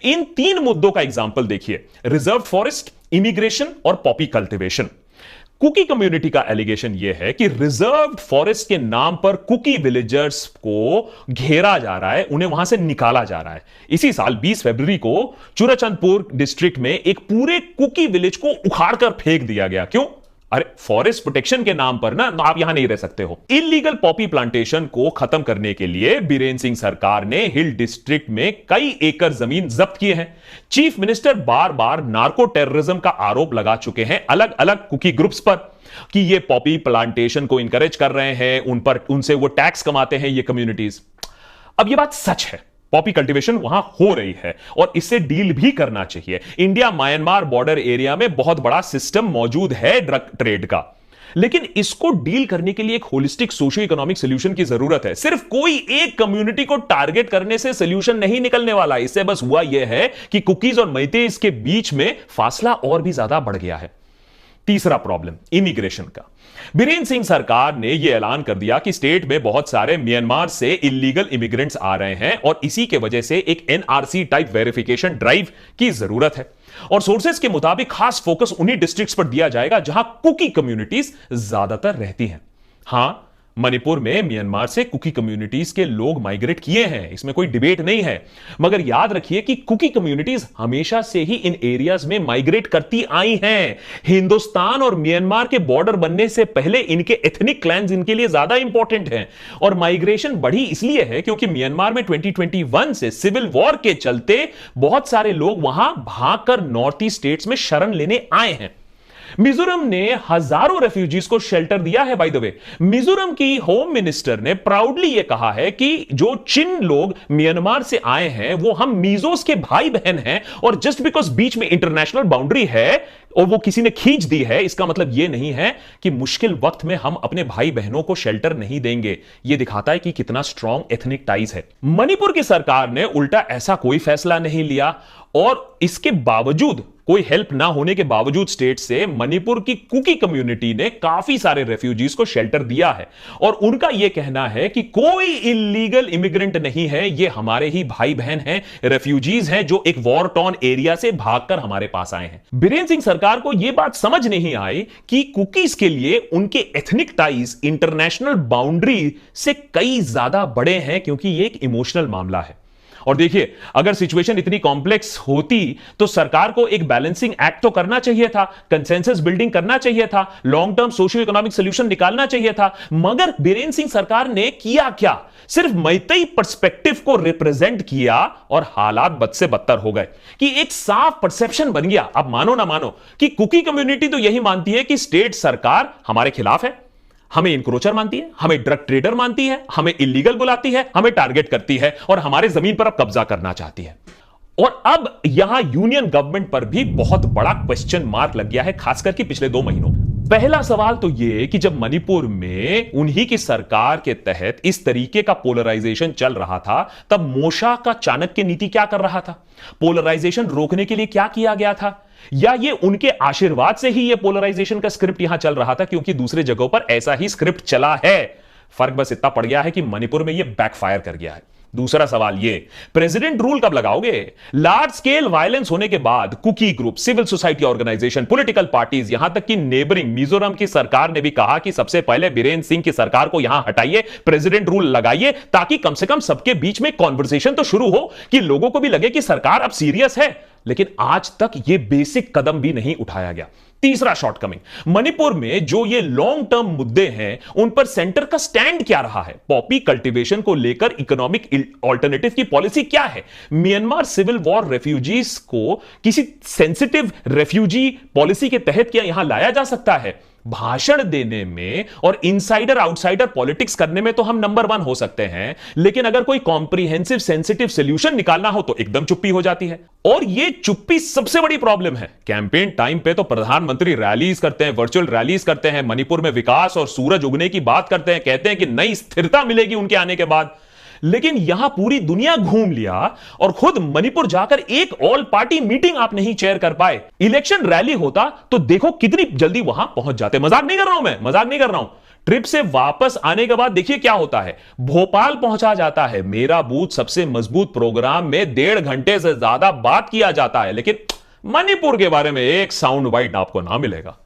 इन तीन मुद्दों का एग्जाम्पल देखिए, रिजर्व फॉरेस्ट, इमिग्रेशन और पॉपी कल्टीवेशन। कुकी कम्युनिटी का एलिगेशन यह है कि रिजर्व फॉरेस्ट के नाम पर कुकी विलेजर्स को घेरा जा रहा है, उन्हें वहां से निकाला जा रहा है। इसी साल 20 फरवरी को चुराचंदपुर डिस्ट्रिक्ट में एक पूरे कुकी विलेज को उखाड़कर फेंक दिया गया। क्यों? अरे फॉरेस्ट प्रोटेक्शन के नाम पर ना आप यहां नहीं रह सकते हो। इलीगल पॉपी प्लांटेशन को खत्म करने के लिए बीरेन सिंह सरकार ने हिल डिस्ट्रिक्ट में कई एकड़ जमीन जब्त किए हैं। चीफ मिनिस्टर बार बार नार्को टेररिज्म का आरोप लगा चुके हैं अलग अलग कुकी ग्रुप्स पर कि ये पॉपी प्लांटेशन को इंकरेज कर रहे हैं, उनसे वो टैक्स कमाते हैं ये कम्युनिटीज। अब ये बात सच है, पॉपी कल्टीवेशन वहां हो रही है और इससे डील भी करना चाहिए। इंडिया म्यांमार बॉर्डर एरिया में बहुत बड़ा सिस्टम मौजूद है ड्रग ट्रेड का, लेकिन इसको डील करने के लिए एक होलिस्टिक सोशियो इकोनॉमिक सॉल्यूशन की जरूरत है। सिर्फ कोई एक कम्युनिटी को टारगेट करने से सॉल्यूशन नहीं निकलने वाला। इससे बस हुआ यह है कि कुकीज और मैतेइस के बीच में फासला और भी ज्यादा बढ़ गया है। तीसरा प्रॉब्लम इमिग्रेशन का। बीरेन सिंह सरकार ने यह ऐलान कर दिया कि स्टेट में बहुत सारे म्यांमार से इलीगल इमिग्रेंट्स आ रहे हैं और इसी के वजह से एक एनआरसी टाइप वेरिफिकेशन ड्राइव की जरूरत है। और सोर्सेस के मुताबिक खास फोकस उन्हीं डिस्ट्रिक्ट्स पर दिया जाएगा जहां कुकी कम्युनिटीज ज्यादातर रहती हैं। हां, मणिपुर में म्यांमार से कुकी कम्युनिटीज के लोग माइग्रेट किए हैं, इसमें कोई डिबेट नहीं है, मगर याद रखिए कि कुकी कम्युनिटीज हमेशा से ही इन एरियाज में माइग्रेट करती आई हैं। हिंदुस्तान और म्यांमार के बॉर्डर बनने से पहले इनके एथनिक क्लैंस इनके लिए ज्यादा इंपॉर्टेंट हैं और माइग्रेशन बढ़ी इसलिए है क्योंकि म्यांमार में 2021 से सिविल वॉर के चलते बहुत सारे लोग वहां भागकर नॉर्थ ईस्ट स्टेट्स में शरण लेने आए हैं। मिजोरम ने हजारों रेफ्यूजीज को शेल्टर दिया है। बाय द वे, मिजोरम की होम मिनिस्टर ने प्राउडली यह कहा है कि जो चिन लोग म्यांमार से आए हैं वो हम मिजोस के भाई बहन हैं और जस्ट बिकॉज बीच में इंटरनेशनल बाउंड्री है और वो किसी ने खींच दी है, इसका मतलब यह नहीं है कि मुश्किल वक्त में हम अपने भाई बहनों को शेल्टर नहीं देंगे। यह दिखाता है कि कितना स्ट्रॉन्ग एथनिक टाइज है। मणिपुर की सरकार ने उल्टा ऐसा कोई फैसला नहीं लिया और इसके बावजूद, कोई हेल्प ना होने के बावजूद स्टेट से मणिपुर की कुकी कम्युनिटी ने काफी सारे रेफ्यूजीज को शेल्टर दिया है और उनका यह कहना है कि कोई इलीगल इमिग्रेंट नहीं है, ये हमारे ही भाई बहन हैं, रेफ्यूजीज हैं जो एक वॉर टॉर्न एरिया से भागकर हमारे पास आए हैं। बीरेन सिंह सरकार को यह बात समझ नहीं आई कि कुकीज के लिए उनके एथनिक टाइज इंटरनेशनल बाउंड्री से कई ज्यादा बड़े हैं क्योंकि यह एक इमोशनल मामला है। और देखिए, अगर सिचुएशन इतनी कॉम्प्लेक्स होती तो सरकार को एक बैलेंसिंग एक्ट तो करना चाहिए था, कंसेंसस बिल्डिंग करना चाहिए था, long term socio economic solution निकालना चाहिए था, मगर बीरेन सिंह सरकार ने किया क्या? सिर्फ मैतेई पर्सपेक्टिव को रिप्रेजेंट किया और हालात बद से बदतर हो गए कि एक साफ परसेप्शन बन गया, अब मानो ना मानो, कि कुकी कम्युनिटी तो यही मानती है कि स्टेट सरकार हमारे खिलाफ है, हमें इंक्रोचर मानती है, हमें ड्रग ट्रेडर मानती है, हमें इलीगल बुलाती है, हमें टारगेट करती है और हमारे जमीन पर अब कब्जा करना चाहती है। और अब यहां यूनियन गवर्नमेंट पर भी बहुत बड़ा क्वेश्चन मार्क लग गया है, खासकर कि पिछले 2 महीनों में। पहला सवाल तो यह कि जब मणिपुर में उन्हीं की सरकार के तहत इस तरीके का पोलराइजेशन चल रहा था, तब मोशा का चाणक्य नीति क्या कर रहा था? पोलराइजेशन रोकने के लिए क्या किया गया था? या ये उनके आशीर्वाद से ही ये पोलराइजेशन का स्क्रिप्ट यहां चल रहा था क्योंकि दूसरे जगहों पर ऐसा ही स्क्रिप्ट चला है? फर्क बस इतना पड़ गया है कि मणिपुर में ये बैकफायर कर गया है। दूसरा सवाल ये, प्रेसिडेंट रूल कब लगाओगे? लार्ज स्केल वायलेंस होने के बाद Kuki group, civil society organisation, political parties, यहां तक कि नेबरिंग मिजोरम की सरकार ने भी कहा कि सबसे पहले बीरेन सिंह की सरकार को यहां हटाइए, प्रेसिडेंट रूल लगाइए, ताकि कम से कम सबके बीच में कॉन्वर्सेशन तो शुरू हो कि लोगों को भी लगे कि सरकार अब सीरियस है। लेकिन आज तक यह बेसिक कदम भी नहीं उठाया गया। तीसरा शॉर्टकमिंग, मणिपुर में जो ये लॉन्ग टर्म मुद्दे हैं उन पर सेंटर का स्टैंड क्या रहा है? पॉपी कल्टीवेशन को लेकर इकोनॉमिक ऑल्टरनेटिव की पॉलिसी क्या है? म्यांमार सिविल वॉर रेफ्यूजीज को किसी सेंसिटिव रेफ्यूजी पॉलिसी के तहत क्या यहां लाया जा सकता है? भाषण देने में और इनसाइडर आउटसाइडर पॉलिटिक्स करने में तो हम नंबर 1 हो सकते हैं, लेकिन अगर कोई कॉम्प्रिहेंसिव सेंसिटिव सॉल्यूशन निकालना हो तो एकदम चुप्पी हो जाती है। और यह चुप्पी सबसे बड़ी प्रॉब्लम है। कैंपेन टाइम पे तो प्रधानमंत्री रैलीज करते हैं, वर्चुअल रैलीज करते हैं, मणिपुर में विकास और सूरज उगने की बात करते हैं, कहते हैं कि नई स्थिरता मिलेगी उनके आने के बाद। लेकिन यहां पूरी दुनिया घूम लिया और खुद मणिपुर जाकर एक ऑल पार्टी मीटिंग आप नहीं चेयर कर पाए। इलेक्शन रैली होता तो देखो कितनी जल्दी वहां पहुंच जाते। मजाक नहीं कर रहा हूं मैं, मजाक नहीं कर रहा हूं। ट्रिप से वापस आने के बाद देखिए क्या होता है, भोपाल पहुंचा जाता है। मेरा बूथ सबसे मजबूत प्रोग्राम में 1.5 घंटे से ज्यादा बात किया जाता है, लेकिन मणिपुर के बारे में एक साउंड बाइट आपको ना मिलेगा।